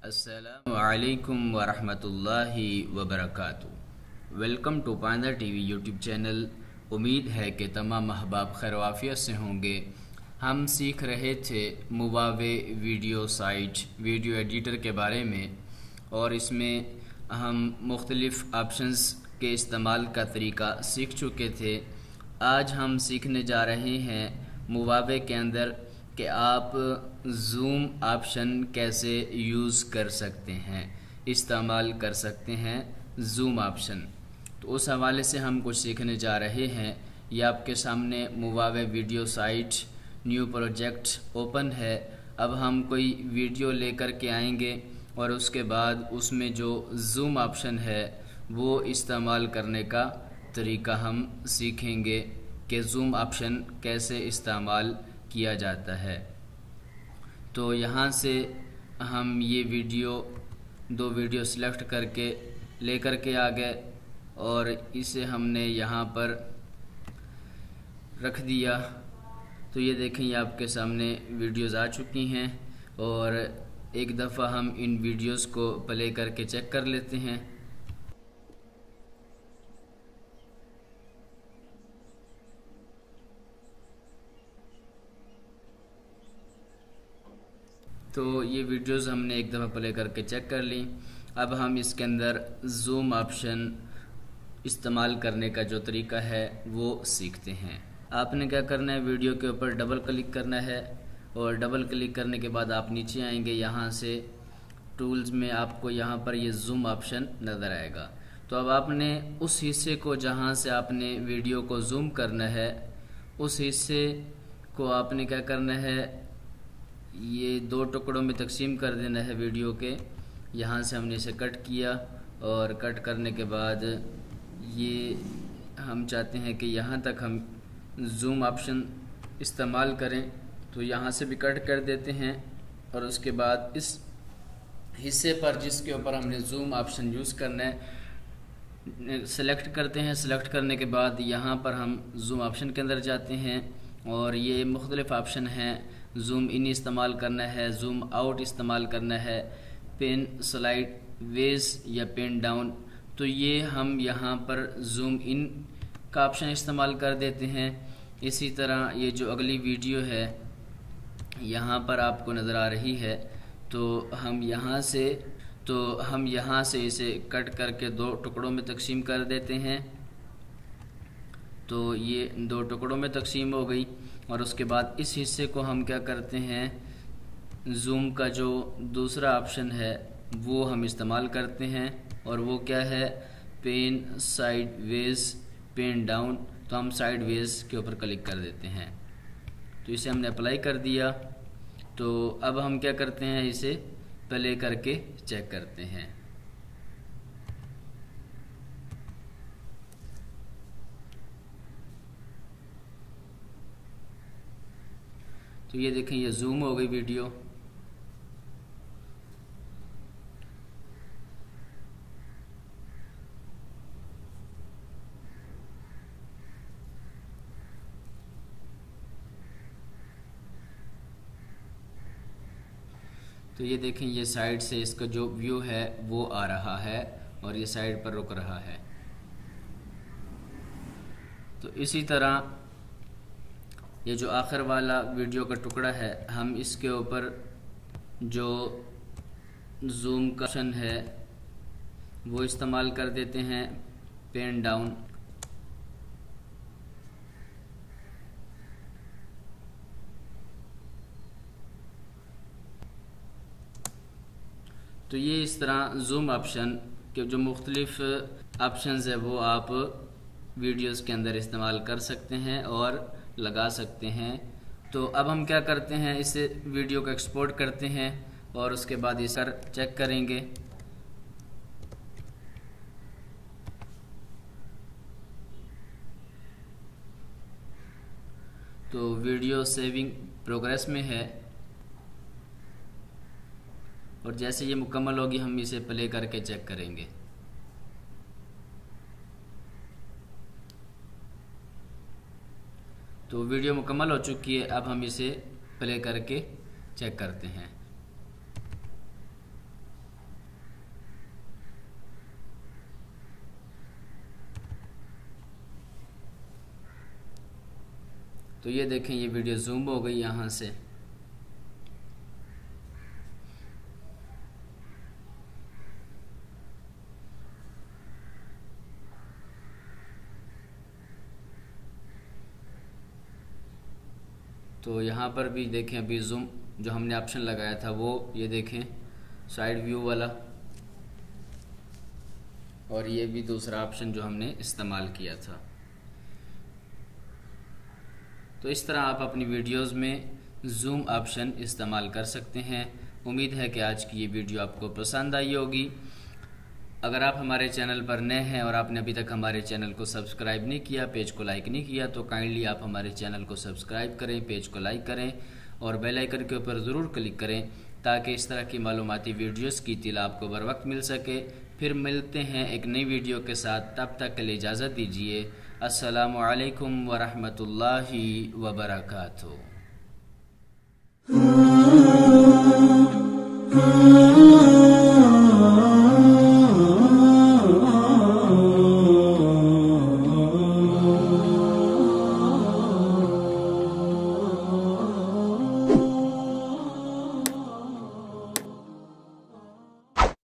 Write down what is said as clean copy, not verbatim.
अस्सलामु अलैकुम वरहमतुल्लाहि वबरकातुहू। Welcome to Painda TV YouTube channel. उम्मीद है कि तमाम अहबाब खैरवाफियत से होंगे। हम सीख रहे थे मुवावे वीडियो साइट वीडियो एडिटर के बारे में, और इसमें हम मुख्तलिफ़ ऑप्शंस के इस्तेमाल का तरीका सीख चुके थे। आज हम सीखने जा रहे हैं मुवावे के अंदर कि आप ज़ूम ऑप्शन कैसे यूज़ कर सकते हैं, इस्तेमाल कर सकते हैं ज़ूम ऑप्शन। तो उस हवाले से हम कुछ सीखने जा रहे हैं। ये आपके सामने मुवावे video site new project open है। अब हम कोई वीडियो लेकर के आएंगे और उसके बाद उसमें जो ज़ूम ऑप्शन है वो इस्तेमाल करने का तरीका हम सीखेंगे कि ज़ूम ऑप्शन कैसे इस्तेमाल किया जाता है। तो यहाँ से हम ये दो वीडियो सिलेक्ट करके लेकर के आ गए और इसे हमने यहाँ पर रख दिया। तो ये देखें, ये आपके सामने वीडियोज़ आ चुकी हैं और एक दफ़ा हम इन वीडियोज़ को प्ले करके चेक कर लेते हैं। तो ये वीडियोज़ हमने एक दफ़ा प्ले करके चेक कर ली। अब हम इसके अंदर ज़ूम ऑप्शन इस्तेमाल करने का जो तरीका है वो सीखते हैं। आपने क्या करना है, वीडियो के ऊपर डबल क्लिक करना है और डबल क्लिक करने के बाद आप नीचे आएंगे। यहाँ से टूल्स में आपको यहाँ पर ये ज़ूम ऑप्शन नज़र आएगा। तो अब आपने उस हिस्से को जहाँ से आपने वीडियो को ज़ूम करना है, उस हिस्से को आपने क्या करना है, ये दो टुकड़ों में तकसीम कर देना है वीडियो के। यहाँ से हमने इसे कट किया और कट करने के बाद ये हम चाहते हैं कि यहाँ तक हम ज़ूम ऑप्शन इस्तेमाल करें, तो यहाँ से भी कट कर देते हैं और उसके बाद इस हिस्से पर जिसके ऊपर हमने ज़ूम ऑप्शन यूज़ करना है सेलेक्ट करते हैं। सेलेक्ट करने के बाद यहाँ पर हम ज़ूम ऑप्शन के अंदर जाते हैं और ये मुख्तलिफ़ ऑप्शन हैं। ज़ूम इन इस्तेमाल करना है, ज़ूम आउट इस्तेमाल करना है, पेन स्लाइड वेज या पेन डाउन। तो ये हम यहाँ पर ज़ूम इन का ऑप्शन इस्तेमाल कर देते हैं। इसी तरह ये जो अगली वीडियो है यहाँ पर आपको नज़र आ रही है, तो हम यहाँ से इसे कट करके दो टुकड़ों में तकसीम कर देते हैं। तो ये दो टुकड़ों में तकसीम हो गई और उसके बाद इस हिस्से को हम क्या करते हैं, ज़ूम का जो दूसरा ऑप्शन है वो हम इस्तेमाल करते हैं और वो क्या है, pen sideways pen down. तो हम साइड वेज के ऊपर क्लिक कर देते हैं। तो इसे हमने अप्लाई कर दिया। तो अब हम क्या करते हैं, इसे प्ले करके चेक करते हैं। तो ये देखें, ये ज़ूम हो गई वीडियो। तो ये देखें, ये साइड से इसका जो व्यू है वो आ रहा है और ये साइड पर रुक रहा है। तो इसी तरह ये जो आखिर वाला वीडियो का टुकड़ा है, हम इसके ऊपर जो ज़ूम का ऑप्शन है वो इस्तेमाल कर देते हैं, पेन डाउन। तो ये इस तरह ज़ूम ऑप्शन के जो मुख्तलिफ़ ऑप्शंस है वो आप वीडियोस के अंदर इस्तेमाल कर सकते हैं और लगा सकते हैं। तो अब हम क्या करते हैं, इस वीडियो को एक्सपोर्ट करते हैं और उसके बाद इस पर चेक करेंगे। तो वीडियो सेविंग प्रोग्रेस में है और जैसे ये मुकम्मल होगी हम इसे प्ले करके चेक करेंगे। तो वीडियो मुकम्मल हो चुकी है। अब हम इसे प्ले करके चेक करते हैं। तो ये देखें ये वीडियो जूम हो गई यहाँ से। तो यहाँ पर भी देखें अभी जूम जो हमने ऑप्शन लगाया था वो ये देखें साइड व्यू वाला, और ये भी दूसरा ऑप्शन जो हमने इस्तेमाल किया था। तो इस तरह आप अपनी वीडियोस में जूम ऑप्शन इस्तेमाल कर सकते हैं। उम्मीद है कि आज की ये वीडियो आपको पसंद आई होगी। अगर आप हमारे चैनल पर नए हैं और आपने अभी तक हमारे चैनल को सब्सक्राइब नहीं किया, पेज को लाइक नहीं किया, तो काइंडली आप हमारे चैनल को सब्सक्राइब करें, पेज को लाइक करें और बेल आइकन के ऊपर ज़रूर क्लिक करें ताकि इस तरह की मालूमाती वीडियोस की इत्तला आपको बर वक्त मिल सके। फिर मिलते हैं एक नई वीडियो के साथ, तब तक के लिए इजाज़त दीजिए। अस्सलामु अलैकुम व रहमतुल्लाहि व बरकातुहू।